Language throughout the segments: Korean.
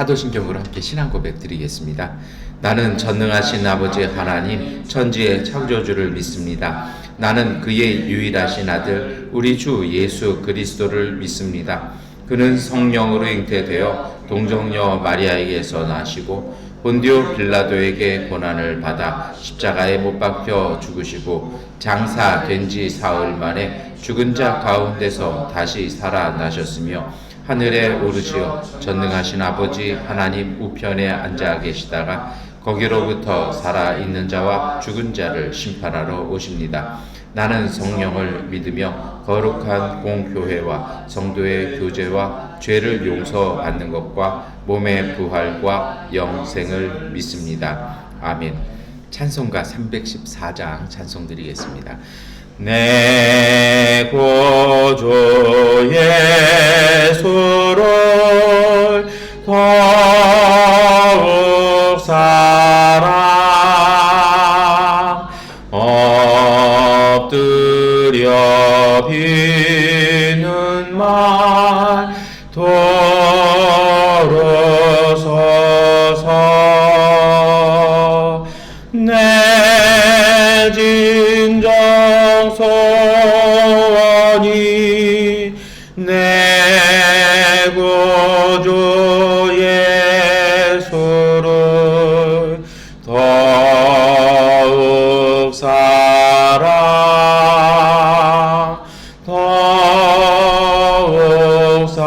사도신경으로 함께 신앙 고백 드리겠습니다. 나는 전능하신 아버지 하나님 천지의 창조주를 믿습니다. 나는 그의 유일하신 아들 우리 주 예수 그리스도를 믿습니다. 그는 성령으로 잉태되어 동정녀 마리아에게서 나시고 본디오 빌라도에게 고난을 받아 십자가에 못 박혀 죽으시고 장사된 지 사흘 만에 죽은 자 가운데서 다시 살아나셨으며 하늘에 오르시어 전능하신 아버지 하나님 우편에 앉아 계시다가 거기로부터 살아있는 자와 죽은 자를 심판하러 오십니다. 나는 성령을 믿으며 거룩한 공교회와 성도의 교제와 죄를 용서받는 것과 몸의 부활과 영생을 믿습니다. 아멘. 찬송가 314장 찬송 드리겠습니다. 내 구주 예수를 더욱 사랑 엎드려 비는 말 돌아서서 내 진정 소원이 내 구주 예수를 더욱 사랑 더욱 사랑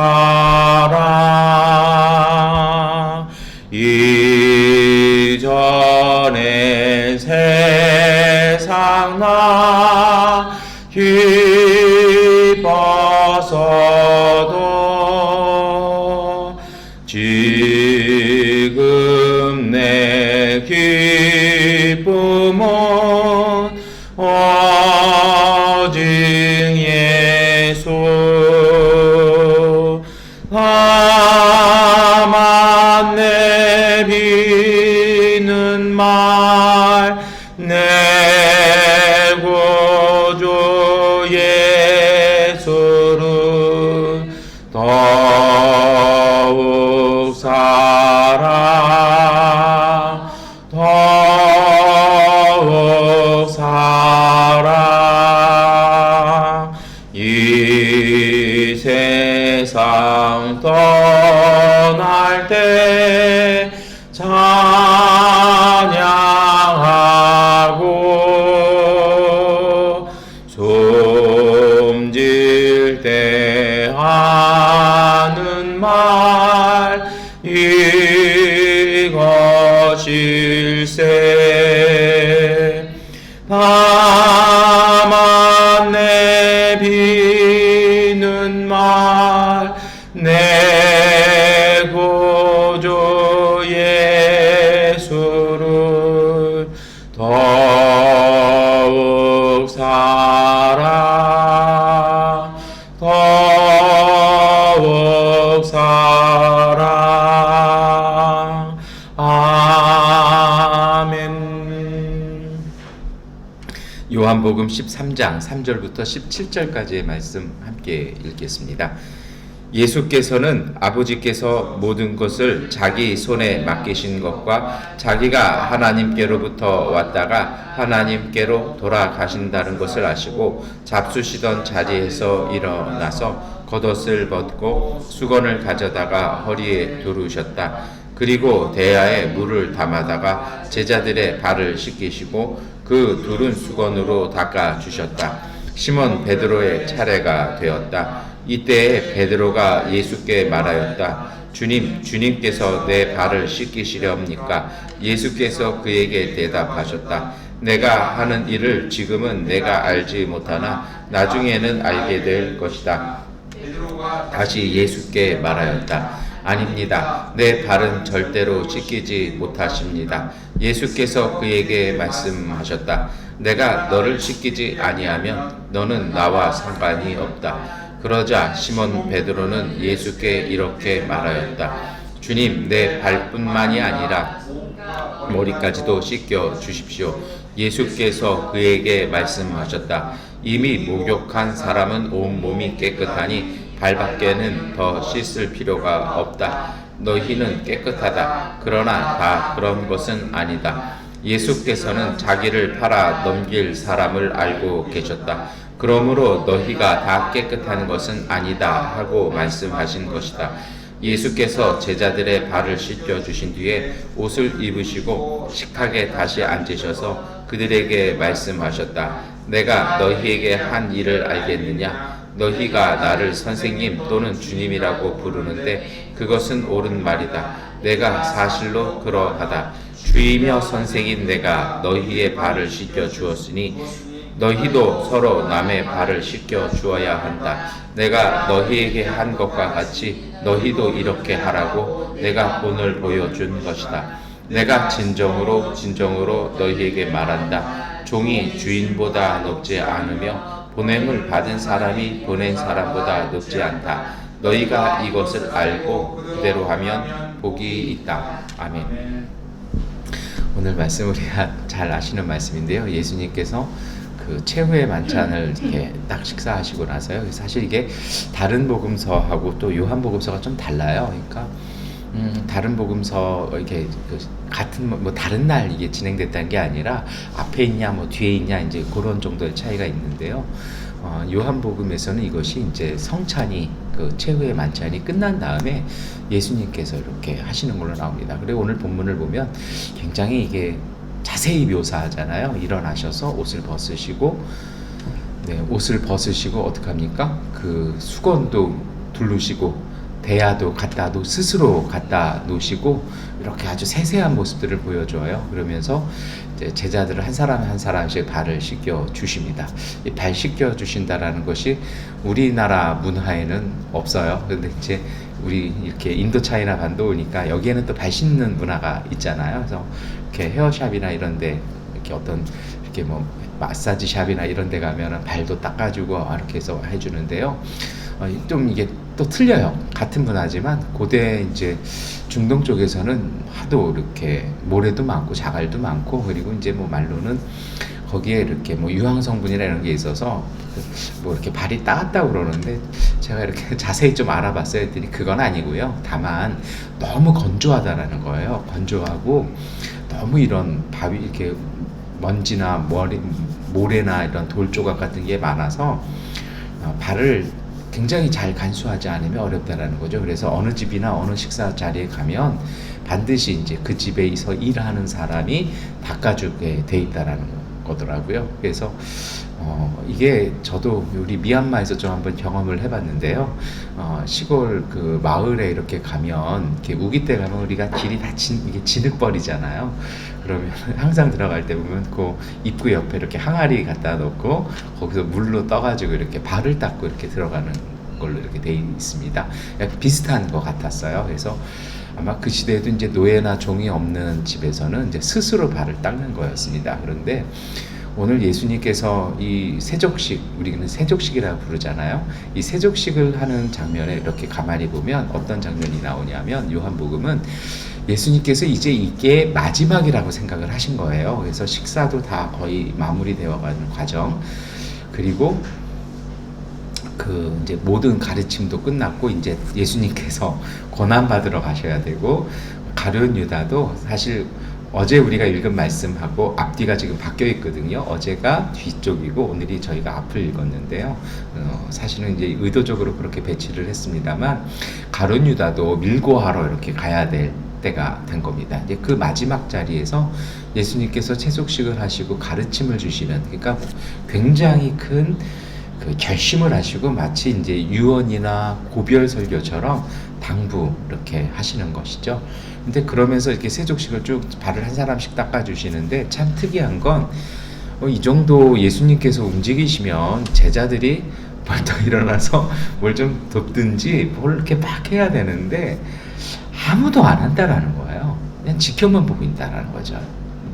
이전엔 세상 나 기뻐서도 지금 내 기쁨은 오직 예수 다만 내 비는 말 내 구주 예수를 더욱 사랑 더욱 사랑 이 세상 떠날 때 찬양하고 숨질 때 하는 말 이것일세 다만 내 비는 말 내 구주 예수를 더욱 사랑 더욱 사랑 아멘. 요한복음 13장 3절부터 17절까지의 말씀 함께 읽겠습니다. 예수께서는 아버지께서 모든 것을 자기 손에 맡기신 것과 자기가 하나님께로부터 왔다가 하나님께로 돌아가신다는 것을 아시고 잡수시던 자리에서 일어나서 겉옷을 벗고 수건을 가져다가 허리에 두르셨다. 그리고 대야에 물을 담아다가 제자들의 발을 씻기시고 그 두른 수건으로 닦아 주셨다. 시몬 베드로의 차례가 되었다. 이때에 베드로가 예수께 말하였다. 주님, 주님께서 내 발을 씻기시렵니까? 예수께서 그에게 대답하셨다. 내가 하는 일을 지금은 내가 알지 못하나 나중에는 알게 될 것이다. 다시 예수께 말하였다. 아닙니다. 내 발은 절대로 씻기지 못하십니다. 예수께서 그에게 말씀하셨다. 내가 너를 씻기지 아니하면 너는 나와 상관이 없다. 그러자 시몬 베드로는 예수께 이렇게 말하였다. 주님, 내 발뿐만이 아니라 머리까지도 씻겨 주십시오. 예수께서 그에게 말씀하셨다. 이미 목욕한 사람은 온 몸이 깨끗하니 발밖에는 더 씻을 필요가 없다. 너희는 깨끗하다. 그러나 다 그런 것은 아니다. 예수께서는 자기를 팔아 넘길 사람을 알고 계셨다. 그러므로 너희가 다 깨끗한 것은 아니다 하고 말씀하신 것이다. 예수께서 제자들의 발을 씻겨 주신 뒤에 옷을 입으시고 식탁에 다시 앉으셔서 그들에게 말씀하셨다. 내가 너희에게 한 일을 알겠느냐? 너희가 나를 선생님 또는 주님이라고 부르는데 그것은 옳은 말이다. 내가 사실로 그러하다. 주이며 선생인 내가 너희의 발을 씻겨 주었으니 너희도 서로 남의 발을 씻겨 주어야 한다. 내가 너희에게 한 것과 같이 너희도 이렇게 하라고 내가 본을 보여준 것이다. 내가 진정으로 너희에게 말한다. 종이 주인보다 높지 않으며 보냄을 받은 사람이 보낸 사람보다 높지 않다. 너희가 이것을 알고 그대로 하면 복이 있다. 아멘. 오늘 말씀 우리가 잘 아시는 말씀인데요. 예수님께서 그 최후의 만찬을 이렇게 딱 식사하시고 나서요. 사실 이게 다른 복음서하고 또 요한복음서가 좀 달라요. 그러니까 다른 복음서 이렇게 같은 뭐 다른 날 이게 진행됐다는 게 아니라 앞에 있냐 뭐 뒤에 있냐 이제 그런 정도의 차이가 있는데요. 요한복음에서는 이것이 이제 성찬이 그 최후의 만찬이 끝난 다음에 예수님께서 이렇게 하시는 걸로 나옵니다. 그리고 오늘 본문을 보면 굉장히 이게 자세히 묘사하잖아요. 일어나셔서 옷을 벗으시고, 옷을 벗으시고 어떡합니까? 그 수건도 두르시고 대야도 갖다 스스로 갖다 놓으시고 이렇게 아주 세세한 모습들을 보여줘요. 그러면서 이제 제자들을 한 사람 한 사람씩 발을 씻겨 주십니다. 이 발 씻겨 주신다라는 것이 우리나라 문화에는 없어요. 그런데 이제 우리 이렇게 인도 차이나 반도 오니까 여기에는 또 발 씻는 문화가 있잖아요. 그래서 이렇게 헤어샵이나 이런데 이렇게 어떤 이렇게 뭐 마사지 샵이나 이런데 가면은 발도 닦아주고 이렇게 해서 해주는데요. 좀 이게 또 틀려요. 같은 문화지만 고대 이제 중동 쪽에서는 하도 이렇게 모래도 많고 자갈도 많고 그리고 이제 뭐 말로는 거기에 이렇게 뭐 유황 성분이나 이런 게 있어서 뭐 이렇게 발이 따갑다고 그러는데 제가 이렇게 자세히 좀 알아봤어요. 했더니 그건 아니고요. 다만 너무 건조하다라는 거예요. 건조하고 너무 이런 밥이 이렇게 먼지나 모래나 이런 돌 조각 같은 게 많아서 발을 굉장히 잘 간수하지 않으면 어렵다라는 거죠. 그래서 어느 집이나 어느 식사 자리에 가면 반드시 이제 그 집에서 일하는 사람이 닦아주게 돼 있다라는 거더라고요. 그래서 이게 저도 우리 미얀마에서 좀 한번 경험을 해봤는데요. 시골 그 마을에 이렇게 가면 이렇게 우기 때 가면 우리가 길이 다 이게 진흙벌이잖아요. 그러면 항상 들어갈 때 보면 그 입구 옆에 이렇게 항아리 갖다 놓고 거기서 물로 떠가지고 이렇게 발을 닦고 이렇게 들어가는 걸로 이렇게 돼 있습니다. 약간 비슷한 것 같았어요. 그래서 아마 그 시대에도 이제 노예나 종이 없는 집에서는 이제 스스로 발을 닦는 거였습니다. 그런데 오늘 예수님께서 이 세족식, 우리는 세족식이라고 부르잖아요. 이 세족식을 하는 장면에 이렇게 가만히 보면 어떤 장면이 나오냐면 요한복음은 예수님께서 이제 이게 마지막이라고 생각을 하신 거예요. 그래서 식사도 다 거의 마무리되어 가는 과정. 그리고 그 이제 모든 가르침도 끝났고 이제 예수님께서 고난 받으러 가셔야 되고 가룟 유다도 사실 어제 우리가 읽은 말씀하고 앞뒤가 지금 바뀌어 있거든요. 어제가 뒤쪽이고 오늘이 저희가 앞을 읽었는데요. 사실은 이제 의도적으로 그렇게 배치를 했습니다만 가룟 유다도 밀고 하러 이렇게 가야 될 때가 된 겁니다. 이제 그 마지막 자리에서 예수님께서 채속식을 하시고 가르침을 주시는, 그러니까 굉장히 큰 그 결심을 하시고 마치 이제 유언이나 고별 설교처럼 당부 이렇게 하시는 것이죠. 근데 그러면서 이렇게 세족식을 쭉 발을 한 사람씩 닦아주시는데 참 특이한 건 이 정도 예수님께서 움직이시면 제자들이 벌떡 일어나서 뭘 좀 돕든지 뭘 이렇게 막 해야 되는데 아무도 안 한다라는 거예요. 그냥 지켜만 보고 있다라는 거죠.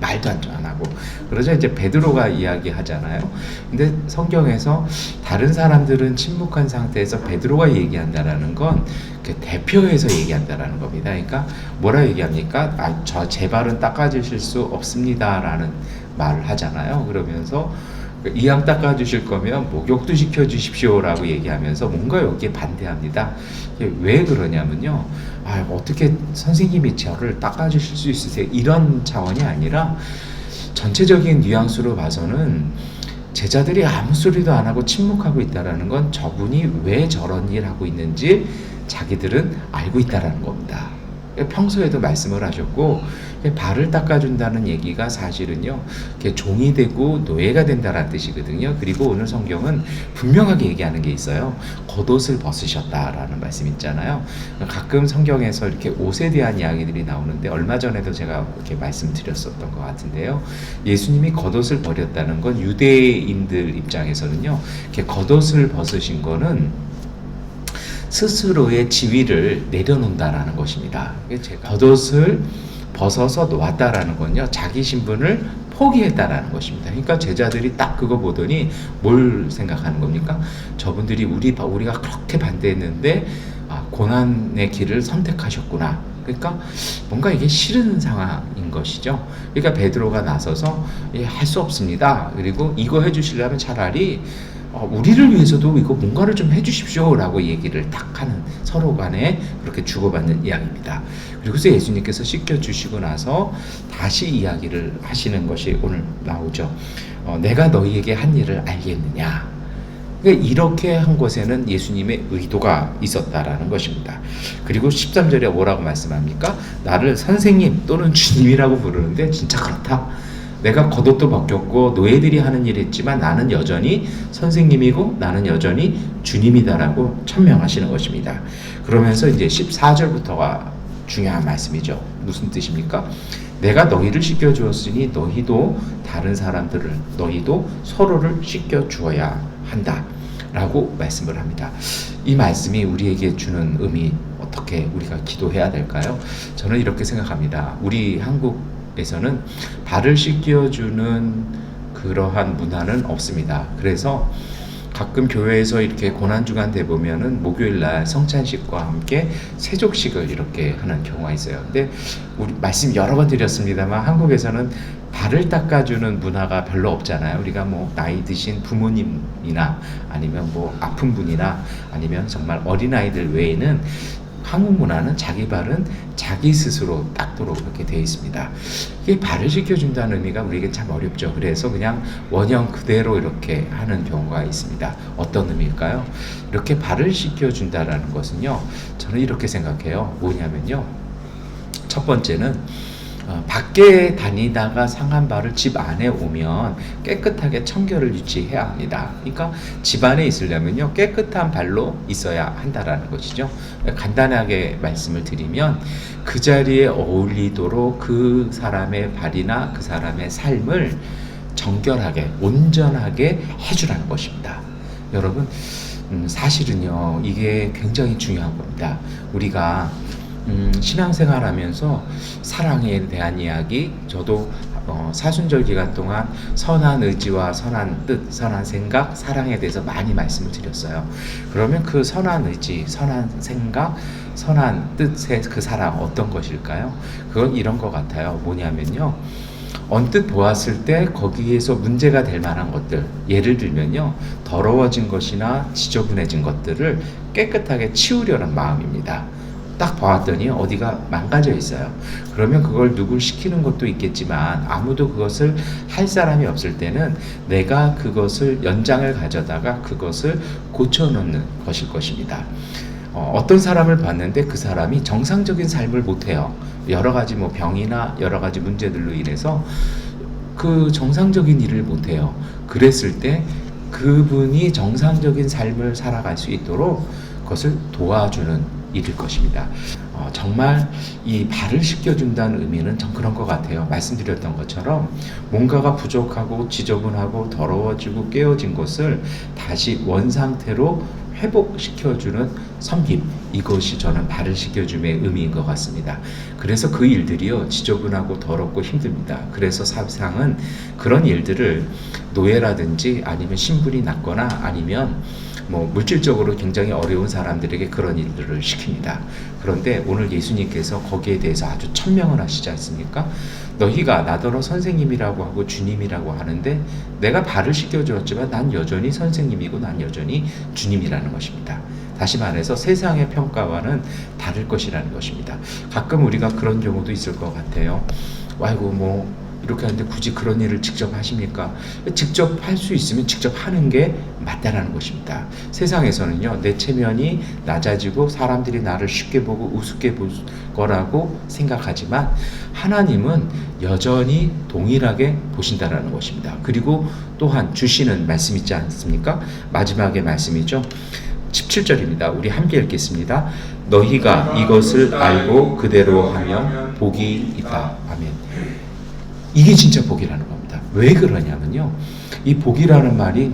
말도 안 하고. 그러자 이제 베드로가 이야기하잖아요. 근데 성경에서 다른 사람들은 침묵한 상태에서 베드로가 얘기한다라는 건 그 대표해서 얘기한다라는 겁니다. 그러니까 뭐라 얘기합니까? 저 제 발은 닦아주실 수 없습니다라는 말을 하잖아요. 그러면서 이왕 닦아주실 거면 목욕도 시켜주십시오라고 얘기하면서 뭔가 여기에 반대합니다. 왜 그러냐면요. 어떻게 선생님이 저를 닦아주실 수 있으세요? 이런 차원이 아니라 전체적인 뉘앙스로 봐서는 제자들이 아무 소리도 안 하고 침묵하고 있다는 건 저분이 왜 저런 일 하고 있는지 자기들은 알고 있다는 겁니다. 평소에도 말씀을 하셨고, 발을 닦아준다는 얘기가 사실은요, 종이 되고 노예가 된다는 뜻이거든요. 그리고 오늘 성경은 분명하게 얘기하는 게 있어요. 겉옷을 벗으셨다라는 말씀 있잖아요. 가끔 성경에서 이렇게 옷에 대한 이야기들이 나오는데, 얼마 전에도 제가 이렇게 말씀드렸었던 것 같은데요. 예수님이 겉옷을 버렸다는 건 유대인들 입장에서는요, 이렇게 겉옷을 벗으신 거는 스스로의 지위를 내려놓는다라는 것입니다. 제가 겉옷을 벗어서 놓았다라는 건요, 자기 신분을 포기했다라는 것입니다. 그러니까 제자들이 딱 그거 보더니 뭘 생각하는 겁니까? 저분들이 우리가 그렇게 반대했는데 고난의 길을 선택하셨구나. 그러니까 뭔가 이게 싫은 상황인 것이죠. 그러니까 베드로가 나서서 할 수 없습니다. 그리고 이거 해주시려면 차라리 우리를 위해서도 이거 뭔가를 좀 해주십시오 라고 얘기를 딱 하는, 서로 간에 그렇게 주고받는 이야기입니다. 그리고서 예수님께서 씻겨주시고 나서 다시 이야기를 하시는 것이 오늘 나오죠. 내가 너희에게 한 일을 알겠느냐. 그러니까 이렇게 한 것에는 예수님의 의도가 있었다라는 것입니다. 그리고 13절에 뭐라고 말씀합니까? 나를 선생님 또는 주님이라고 부르는데 진짜 그렇다. 내가 겉옷도 벗겼고 노예들이 하는 일을 했지만 나는 여전히 선생님이고 나는 여전히 주님이다라고 천명하시는 것입니다. 그러면서 이제 14절부터가 중요한 말씀이죠. 무슨 뜻입니까? 내가 너희를 씻겨주었으니 너희도 다른 사람들을, 너희도 서로를 씻겨주어야 한다 라고 말씀을 합니다. 이 말씀이 우리에게 주는 의미, 어떻게 우리가 기도해야 될까요? 저는 이렇게 생각합니다. 우리 한국에서는 발을 씻겨주는 그러한 문화는 없습니다. 그래서 가끔 교회에서 이렇게 고난주간 돼 보면은 목요일날 성찬식과 함께 세족식을 이렇게 하는 경우가 있어요. 근데 우리 말씀 여러 번 드렸습니다만 한국에서는 발을 닦아주는 문화가 별로 없잖아요. 우리가 뭐 나이 드신 부모님이나 아니면 뭐 아픈 분이나 아니면 정말 어린아이들 외에는 한국 문화는 자기 발은 자기 스스로 닦도록 그렇게 되어 있습니다. 이게 발을 씻겨준다는 의미가 우리에게 참 어렵죠. 그래서 그냥 원형 그대로 이렇게 하는 경우가 있습니다. 어떤 의미일까요? 이렇게 발을 씻겨준다라는 것은요, 저는 이렇게 생각해요. 뭐냐면요, 첫 번째는 밖에 다니다가 상한 발을 집 안에 오면 깨끗하게 청결을 유지해야 합니다. 그러니까 집 안에 있으려면요, 깨끗한 발로 있어야 한다라는 것이죠. 간단하게 말씀을 드리면 그 자리에 어울리도록 그 사람의 발이나 그 사람의 삶을 정결하게 온전하게 해주라는 것입니다. 여러분, 사실은요, 이게 굉장히 중요한 겁니다. 우리가 신앙생활 하면서 사랑에 대한 이야기, 저도 사순절 기간 동안 선한 의지와 선한 뜻, 선한 생각, 사랑에 대해서 많이 말씀을 드렸어요. 그러면 그 선한 의지, 선한 생각, 선한 뜻의 그 사랑 어떤 것일까요? 그건 이런 것 같아요. 뭐냐면요, 언뜻 보았을 때 거기에서 문제가 될 만한 것들, 예를 들면요, 더러워진 것이나 지저분해진 것들을 깨끗하게 치우려는 마음입니다. 딱 보았더니 어디가 망가져 있어요. 그러면 그걸 누굴 시키는 것도 있겠지만 아무도 그것을 할 사람이 없을 때는 내가 그것을 연장을 가져다가 그것을 고쳐놓는 것일 것입니다. 어떤 사람을 봤는데 그 사람이 정상적인 삶을 못해요. 여러 가지 뭐 병이나 여러 가지 문제들로 인해서 그 정상적인 일을 못해요. 그랬을 때 그분이 정상적인 삶을 살아갈 수 있도록 그것을 도와주는 일일 것입니다. 정말 이 발을 씻겨준다는 의미는 전 그런 것 같아요. 말씀드렸던 것처럼 뭔가가 부족하고 지저분하고 더러워지고 깨어진 것을 다시 원상태로 회복시켜주는 섬김, 이것이 저는 발을 씻겨줌의 의미인 것 같습니다. 그래서 그 일들이요, 지저분하고 더럽고 힘듭니다. 그래서 사상은 그런 일들을 노예라든지 아니면 신분이 낮거나 아니면 물질적으로 굉장히 어려운 사람들에게 그런 일들을 시킵니다. 그런데 오늘 예수님께서 거기에 대해서 아주 천명을 하시지 않습니까? 너희가 나더러 선생님이라고 하고 주님이라고 하는데 내가 발을 씻겨주었지만 난 여전히 선생님이고 난 여전히 주님이라는 것입니다. 다시 말해서 세상의 평가와는 다를 것이라는 것입니다. 가끔 우리가 그런 경우도 있을 것 같아요. 아이고 이렇게 하는데 굳이 그런 일을 직접 하십니까? 직접 할 수 있으면 직접 하는 게 맞다라는 것입니다. 세상에서는요, 내 체면이 낮아지고 사람들이 나를 쉽게 보고 우습게 볼 거라고 생각하지만 하나님은 여전히 동일하게 보신다라는 것입니다. 그리고 또한 주시는 말씀 있지 않습니까? 마지막의 말씀이죠. 17절입니다. 우리 함께 읽겠습니다. 너희가 이것을 알고 그대로 하면 복이 있다. 아멘. 이게 진짜 복이라는 겁니다. 왜 그러냐면요, 이 복이라는 말이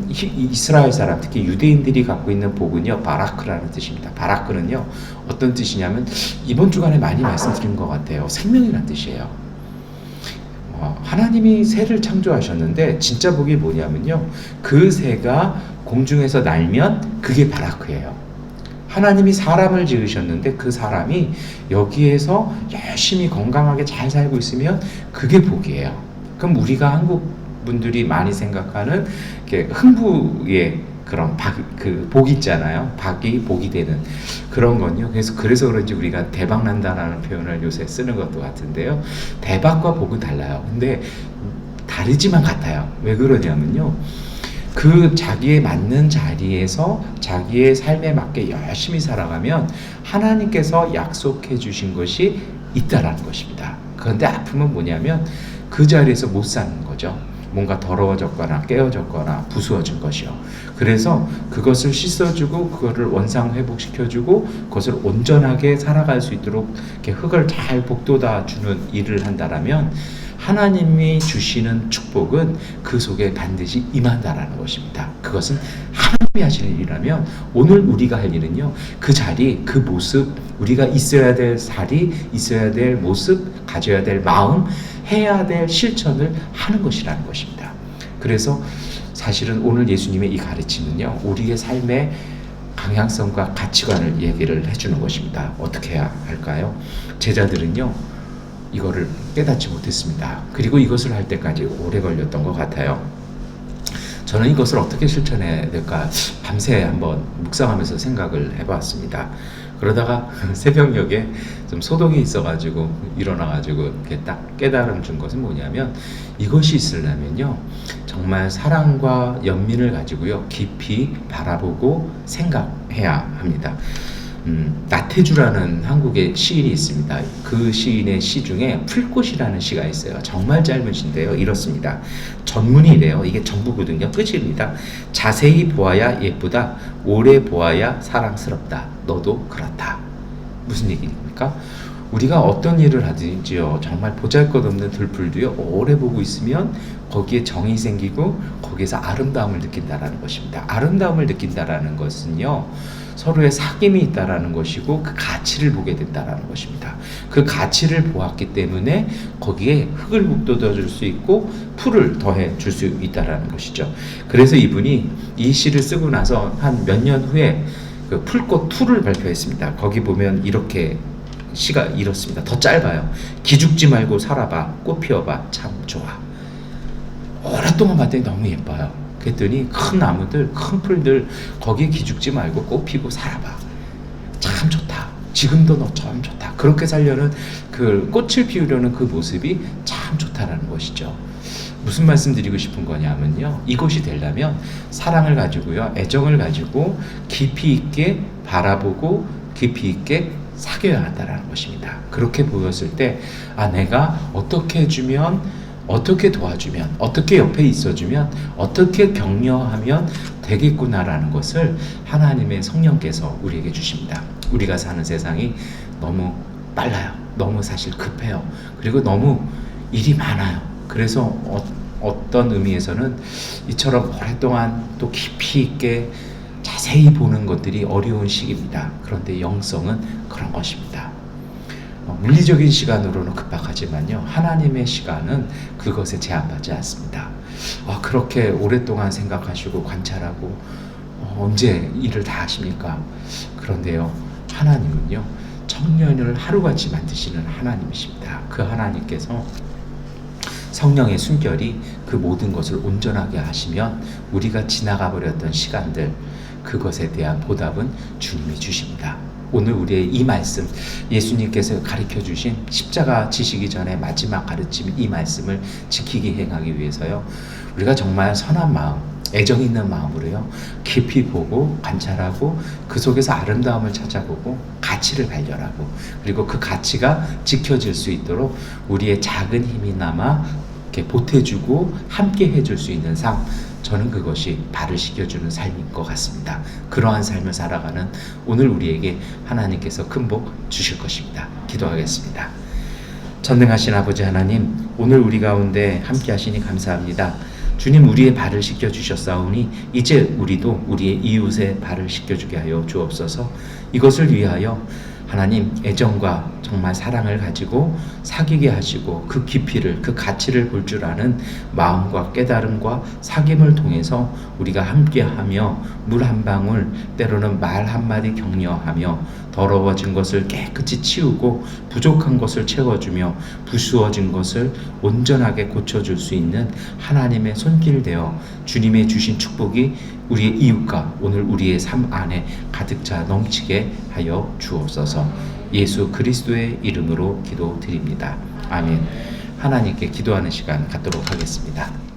이스라엘 사람, 특히 유대인들이 갖고 있는 복은요, 바라크라는 뜻입니다. 바라크는요, 어떤 뜻이냐면 이번 주간에 많이 말씀드린 것 같아요. 생명이라는 뜻이에요. 하나님이 새를 창조하셨는데 진짜 복이 뭐냐면요, 그 새가 공중에서 날면 그게 바라크예요. 하나님이 사람을 지으셨는데 그 사람이 여기에서 열심히 건강하게 잘 살고 있으면 그게 복이에요. 그럼 우리가 한국 분들이 많이 생각하는 흥부의 그런 복 있잖아요. 박이 복이 되는 그런 건요. 그래서 그런지 우리가 대박 난다라는 표현을 요새 쓰는 것도 같은데요. 대박과 복은 달라요. 근데 다르지만 같아요. 왜 그러냐면요, 그 자기에 맞는 자리에서 자기의 삶에 맞게 열심히 살아가면 하나님께서 약속해 주신 것이 있다라는 것입니다. 그런데 아픔은 뭐냐면 그 자리에서 못 사는 거죠. 뭔가 더러워졌거나 깨어졌거나 부수어진 것이요. 그래서 그것을 씻어주고 그거를 원상 회복시켜주고 그것을 온전하게 살아갈 수 있도록 이렇게 흙을 잘 복돋아 주는 일을 한다라면 하나님이 주시는 축복은 그 속에 반드시 임한다라는 것입니다. 그것은 하나님이 하시는 일이라면 오늘 우리가 할 일은요, 그 자리, 그 모습, 우리가 있어야 될 자리, 있어야 될 모습, 가져야 될 마음, 해야 될 실천을 하는 것이라는 것입니다. 그래서 사실은 오늘 예수님의 이 가르침은요, 우리의 삶의 방향성과 가치관을 얘기를 해주는 것입니다. 어떻게 해야 할까요? 제자들은요, 이거를 깨닫지 못했습니다. 그리고 이것을 할 때까지 오래 걸렸던 것 같아요. 저는 이것을 어떻게 실천해야 될까 밤새 한번 묵상하면서 생각을 해봤습니다. 그러다가 새벽녘에 좀 소동이 있어가지고 일어나가지고 이렇게 딱 깨달음 준 것은 뭐냐면, 이것이 있으려면요, 정말 사랑과 연민을 가지고요, 깊이 바라보고 생각해야 합니다. 나태주라는 한국의 시인이 있습니다. 그 시인의 시 중에 풀꽃이라는 시가 있어요. 정말 짧은 시인데요, 이렇습니다. 전문이 이래요. 이게 전부거든요. 끝입니다. 자세히 보아야 예쁘다. 오래 보아야 사랑스럽다. 너도 그렇다. 무슨 얘기입니까? 우리가 어떤 일을 하든지요, 정말 보잘것없는 들풀도요, 오래 보고 있으면 거기에 정이 생기고 거기에서 아름다움을 느낀다라는 것입니다. 아름다움을 느낀다라는 것은요, 서로의 사귐이 있다라는 것이고 그 가치를 보게 된다라는 것입니다. 그 가치를 보았기 때문에 거기에 흙을 묻어둬 줄 수 있고 풀을 더해 줄 수 있다라는 것이죠. 그래서 이분이 이 시를 쓰고 나서 한 몇 년 후에 그 풀꽃 2를 발표했습니다. 거기 보면 이렇게 시가 이렇습니다. 더 짧아요. 기죽지 말고 살아봐. 꽃 피워봐. 참 좋아. 오랫동안 봤더니 너무 예뻐요. 그랬더니 큰 나무들, 큰 풀들, 거기에 기죽지 말고 꽃 피고 살아봐. 참 좋다. 지금도 너처럼 좋다. 그렇게 살려는, 그 꽃을 피우려는 그 모습이 참 좋다라는 것이죠. 무슨 말씀 드리고 싶은 거냐면요, 이것이 되려면 사랑을 가지고요, 애정을 가지고 깊이 있게 바라보고 깊이 있게 사귀어야 한다는 것입니다. 그렇게 보였을 때, 내가 어떻게 해주면, 어떻게 도와주면, 어떻게 옆에 있어주면, 어떻게 격려하면 되겠구나라는 것을 하나님의 성령께서 우리에게 주십니다. 우리가 사는 세상이 너무 빨라요. 너무 사실 급해요. 그리고 너무 일이 많아요. 그래서 어떤 의미에서는 이처럼 오랫동안 또 깊이 있게 자세히 보는 것들이 어려운 시기입니다. 그런데 영성은 그런 것입니다. 물리적인 시간으로는 급박하지만요, 하나님의 시간은 그것에 제한받지 않습니다. 그렇게 오랫동안 생각하시고 관찰하고 언제 일을 다 하십니까? 그런데요, 하나님은요, 청년을 하루같이 만드시는 하나님이십니다. 그 하나님께서 성령의 순결이 그 모든 것을 온전하게 하시면 우리가 지나가 버렸던 시간들, 그것에 대한 보답은 주님이 주십니다. 오늘 우리의 이 말씀, 예수님께서 가르쳐 주신 십자가 지시기 전에 마지막 가르침, 이 말씀을 지키기 행하기 위해서요, 우리가 정말 선한 마음, 애정 있는 마음으로요, 깊이 보고 관찰하고 그 속에서 아름다움을 찾아보고 가치를 발견하고, 그리고 그 가치가 지켜질 수 있도록 우리의 작은 힘이나마 이렇게 보태주고 함께 해줄 수 있는 삶, 저는 그것이 발을 씻겨주는 삶인 것 같습니다. 그러한 삶을 살아가는 오늘 우리에게 하나님께서 큰 복 주실 것입니다. 기도하겠습니다. 전능하신 아버지 하나님, 오늘 우리 가운데 함께 하시니 감사합니다. 주님, 우리의 발을 씻겨주셨사오니 이제 우리도 우리의 이웃의 발을 씻겨주게 하여 주옵소서. 이것을 위하여 하나님, 애정과 정말 사랑을 가지고 사귀게 하시고 그 깊이를, 그 가치를 볼 줄 아는 마음과 깨달음과 사귐을 통해서 우리가 함께하며 물 한 방울, 때로는 말 한마디 격려하며 더러워진 것을 깨끗이 치우고 부족한 것을 채워주며 부수어진 것을 온전하게 고쳐줄 수 있는 하나님의 손길 되어 주님의 주신 축복이 우리의 이웃과 오늘 우리의 삶 안에 가득 차 넘치게 하여 주옵소서. 예수 그리스도의 이름으로 기도드립니다. 아멘. 하나님께 기도하는 시간 갖도록 하겠습니다.